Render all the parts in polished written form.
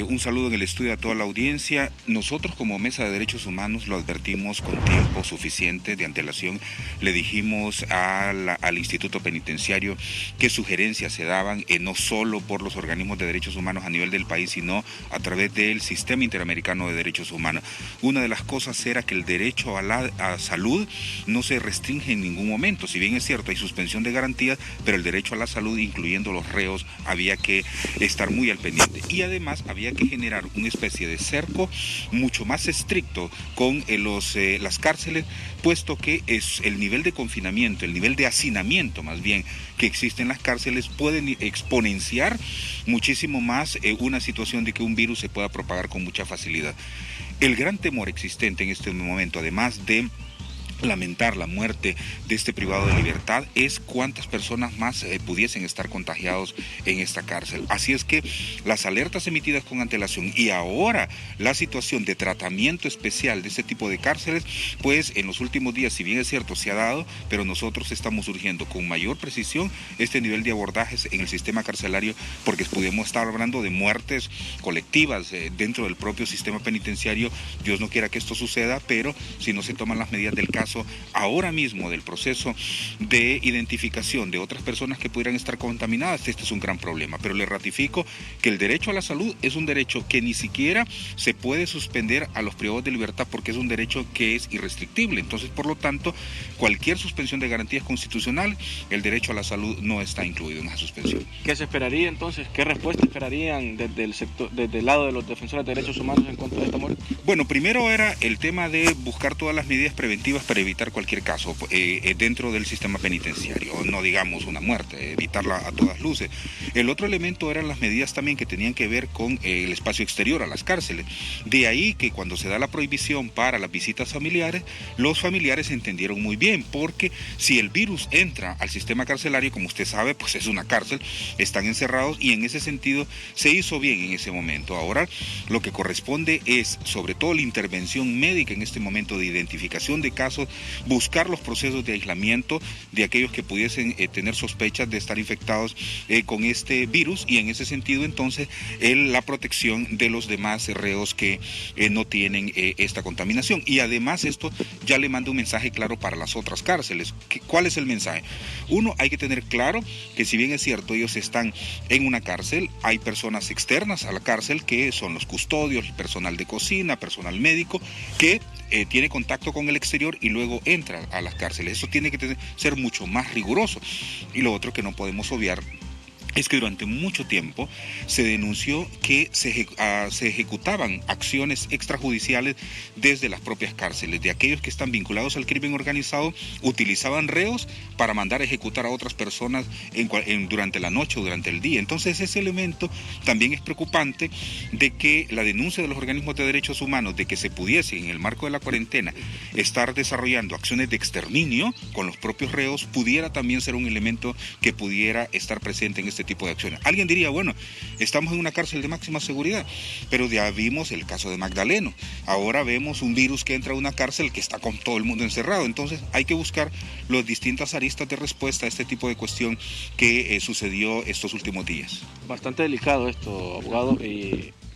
Un saludo en el estudio a toda la audiencia. Nosotros como Mesa de Derechos Humanos lo advertimos con tiempo suficiente de antelación. Le dijimos al Instituto Penitenciario qué sugerencias se daban, no solo por los organismos de derechos humanos a nivel del país, sino a través del Sistema Interamericano de Derechos Humanos. Una de las cosas era que el derecho a la salud no se restringe en ningún momento. Si bien es cierto, hay suspensión de garantías, pero el derecho a la salud, incluyendo los reos, había que estar muy al pendiente. Y además había que generar una especie de cerco mucho más estricto con las cárceles, puesto que es el nivel de confinamiento, el nivel de hacinamiento más bien que existe en las cárceles pueden exponenciar muchísimo más una situación de que un virus se pueda propagar con mucha facilidad. El gran temor existente en este momento, además de lamentar la muerte de este privado de libertad, es cuántas personas más pudiesen estar contagiados en esta cárcel. Así es que las alertas emitidas con antelación y ahora la situación de tratamiento especial de este tipo de cárceles, pues en los últimos días, si bien es cierto, se ha dado, pero nosotros estamos urgiendo con mayor precisión este nivel de abordajes en el sistema carcelario, porque podemos estar hablando de muertes colectivas dentro del propio sistema penitenciario. Dios no quiera que esto suceda, pero si no se toman las medidas del caso ahora mismo del proceso de identificación de otras personas que pudieran estar contaminadas, este es un gran problema. Pero le ratifico que el derecho a la salud es un derecho que ni siquiera se puede suspender a los privados de libertad, porque es un derecho que es irrestrictible. Entonces, por lo tanto, cualquier suspensión de garantías constitucionales, el derecho a la salud no está incluido en esa suspensión. ¿Qué se esperaría entonces? ¿Qué respuesta esperarían desde el sector, desde el lado de los defensores de derechos humanos en contra de esta muerte? Bueno, primero era el tema de buscar todas las medidas preventivas para evitar cualquier caso dentro del sistema penitenciario, no digamos una muerte, evitarla a todas luces. El otro elemento eran las medidas también que tenían que ver con el espacio exterior a las cárceles. De ahí que cuando se da la prohibición para las visitas familiares, los familiares entendieron muy bien, porque si el virus entra al sistema carcelario, como usted sabe, pues es una cárcel, están encerrados, y en ese sentido se hizo bien en ese momento. Ahora lo que corresponde es sobre todo la intervención médica en este momento de identificación de casos, buscar los procesos de aislamiento de aquellos que pudiesen tener sospechas de estar infectados con este virus, y en ese sentido entonces la protección de los demás reos que no tienen esta contaminación. Y además esto ya le manda un mensaje claro para las otras cárceles. ¿Cuál es el mensaje? Uno, hay que tener claro que si bien es cierto ellos están en una cárcel, hay personas externas a la cárcel que son los custodios, el personal de cocina, personal médico, que tiene contacto con el exterior y luego entra a las cárceles. Eso tiene que ser mucho más riguroso. Y lo otro que no podemos obviar es que durante mucho tiempo se denunció que se ejecutaban acciones extrajudiciales desde las propias cárceles, de aquellos que están vinculados al crimen organizado, utilizaban reos para mandar a ejecutar a otras personas durante la noche o durante el día. Entonces ese elemento también es preocupante, de que la denuncia de los organismos de derechos humanos de que se pudiese en el marco de la cuarentena estar desarrollando acciones de exterminio con los propios reos pudiera también ser un elemento que pudiera estar presente en este tipo de acciones. Alguien diría, bueno, estamos en una cárcel de máxima seguridad, pero ya vimos el caso de Magdaleno, ahora vemos un virus que entra a una cárcel que está con todo el mundo encerrado. Entonces hay que buscar las distintas aristas de respuesta a este tipo de cuestión que sucedió estos últimos días. Bastante delicado esto, abogado.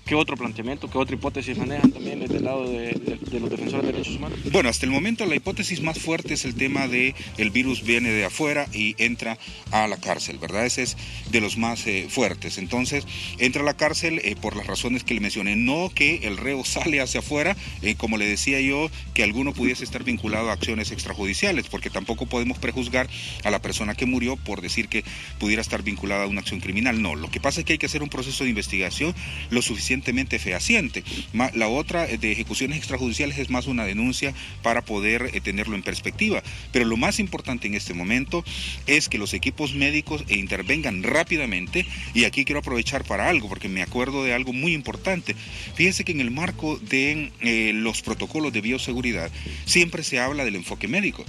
¿Qué otro planteamiento, qué otra hipótesis manejan también desde el lado de los defensores de derechos humanos? Bueno, hasta el momento la hipótesis más fuerte es el tema de el virus viene de afuera y entra a la cárcel, ¿verdad? Ese es de los más fuertes. Entonces, entra a la cárcel por las razones que le mencioné, no que el reo sale hacia afuera, como le decía yo, que alguno pudiese estar vinculado a acciones extrajudiciales, porque tampoco podemos prejuzgar a la persona que murió por decir que pudiera estar vinculada a una acción criminal. No, lo que pasa es que hay que hacer un proceso de investigación lo suficientemente fehaciente. La otra de ejecuciones extrajudiciales es más una denuncia para poder tenerlo en perspectiva. Pero lo más importante en este momento es que los equipos médicos intervengan rápidamente, y aquí quiero aprovechar para algo, porque me acuerdo de algo muy importante. Fíjense que en el marco de los protocolos de bioseguridad siempre se habla del enfoque médico.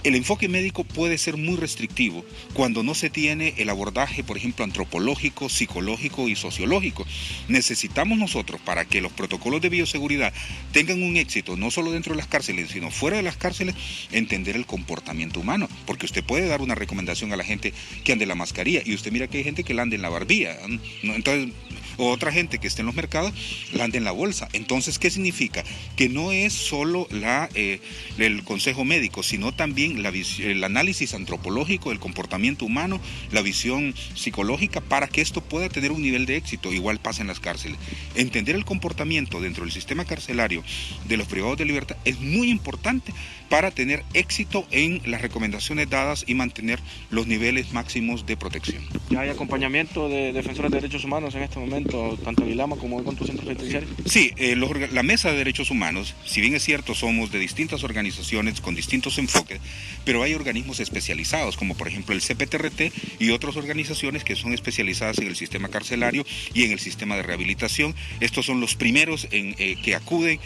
El enfoque médico puede ser muy restrictivo cuando no se tiene el abordaje, por ejemplo, antropológico, psicológico y sociológico. Necesitamos nosotros, para que los protocolos de bioseguridad tengan un éxito, no solo dentro de las cárceles, sino fuera de las cárceles, entender el comportamiento humano. Porque usted puede dar una recomendación a la gente que ande la mascarilla, y usted mira que hay gente que la ande en la barbilla, ¿no? Entonces, o otra gente que esté en los mercados la ande en la bolsa. Entonces, ¿qué significa? Que no es solo el consejo médico, sino también el análisis antropológico del comportamiento humano, la visión psicológica, para que esto pueda tener un nivel de éxito. Igual pasa en las cárceles. Entender el comportamiento dentro del sistema carcelario de los privados de libertad es muy importante para tener éxito en las recomendaciones dadas y mantener los niveles máximos de protección. ¿Ya hay acompañamiento de defensores de derechos humanos en este momento, tanto en Ilama como en otros centros penitenciarios? Sí, la Mesa de Derechos Humanos, si bien es cierto, somos de distintas organizaciones con distintos enfoques, pero hay organismos especializados, como por ejemplo el CPTRT y otras organizaciones que son especializadas en el sistema carcelario y en el sistema de rehabilitación. Estos son los primeros que acuden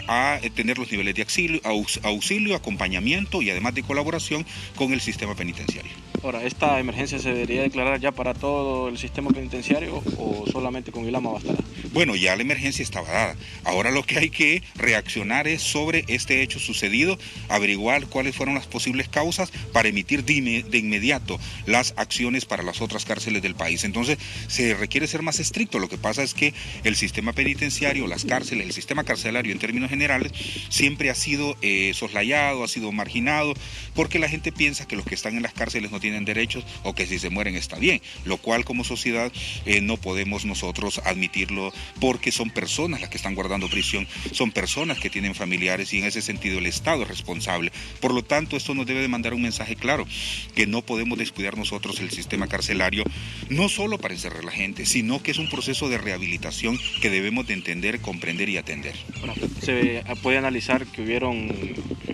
a tener los niveles de auxilio, acompañamiento y además de colaboración con el sistema penitenciario. Ahora, ¿esta emergencia se debería declarar ya para todo el sistema penitenciario o solamente con Ilama bastará? Bueno, ya la emergencia estaba dada. Ahora lo que hay que reaccionar es sobre este hecho sucedido, averiguar cuáles fueron las posibles causas para emitir de inmediato las acciones para las otras cárceles del país. Entonces, se requiere ser más estricto. Lo que pasa es que el sistema penitenciario, las cárceles, el sistema carcelario en términos generales, siempre ha sido soslayado, ha sido marginado, porque la gente piensa que los que están en las cárceles no tienen derechos o que si se mueren está bien, lo cual como sociedad no podemos nosotros admitirlo, porque son personas las que están guardando prisión, son personas que tienen familiares y en ese sentido el Estado es responsable. Por lo tanto, esto nos debe de mandar un mensaje claro, que no podemos descuidar nosotros el sistema carcelario, no solo para encerrar a la gente, sino que es un proceso de rehabilitación que debemos de entender, comprender y atender. Bueno, se puede analizar que hubieron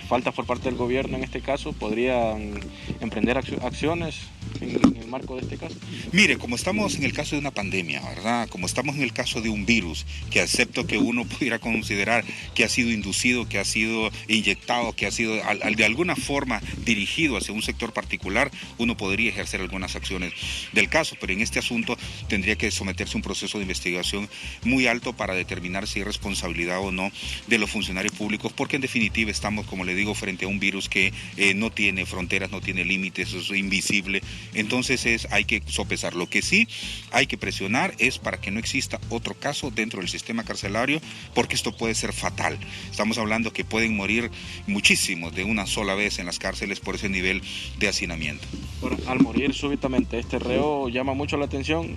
faltas por parte del gobierno en este caso. ¿Podrían emprender acciones en el marco de este caso? Mire, como estamos en el caso de una pandemia, ¿verdad? Como estamos en el caso de un virus, que acepto que uno pudiera considerar que ha sido inducido, que ha sido inyectado, que ha sido de alguna forma dirigido hacia un sector particular, uno podría ejercer algunas acciones del caso, pero en este asunto tendría que someterse a un proceso de investigación muy alto para determinar si hay responsabilidad o no de los funcionarios públicos, porque en definitiva estamos, como le digo, frente a un virus que no tiene fronteras, no tiene límites, es invisible. Entonces hay que sopesar. Lo que sí hay que presionar es para que no exista otro caso dentro del sistema carcelario, porque esto puede ser fatal. Estamos hablando que pueden morir muchísimos de una sola vez en las cárceles por ese nivel de hacinamiento. Bueno, al morir súbitamente este reo llama mucho la atención,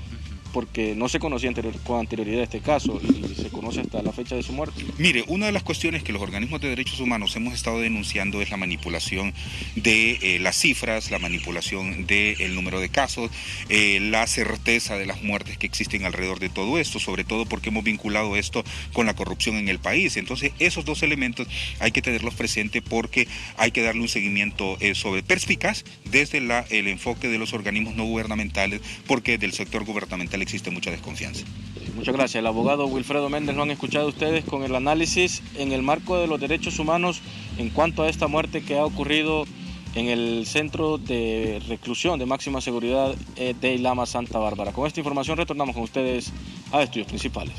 porque no se conocía con anterioridad este caso y se conoce hasta la fecha de su muerte. Mire, una de las cuestiones que los organismos de derechos humanos hemos estado denunciando es la manipulación de las cifras, la manipulación del número de casos, la certeza de las muertes que existen alrededor de todo esto, sobre todo porque hemos vinculado esto con la corrupción en el país. Entonces, esos dos elementos hay que tenerlos presentes porque hay que darle un seguimiento perspicaz desde el enfoque de los organismos no gubernamentales, porque del sector gubernamental existe mucha desconfianza. Muchas gracias. El abogado Wilfredo Méndez lo han escuchado ustedes con el análisis en el marco de los derechos humanos en cuanto a esta muerte que ha ocurrido en el centro de reclusión de máxima seguridad de Ilama Santa Bárbara. Con esta información retornamos con ustedes a Estudios Principales.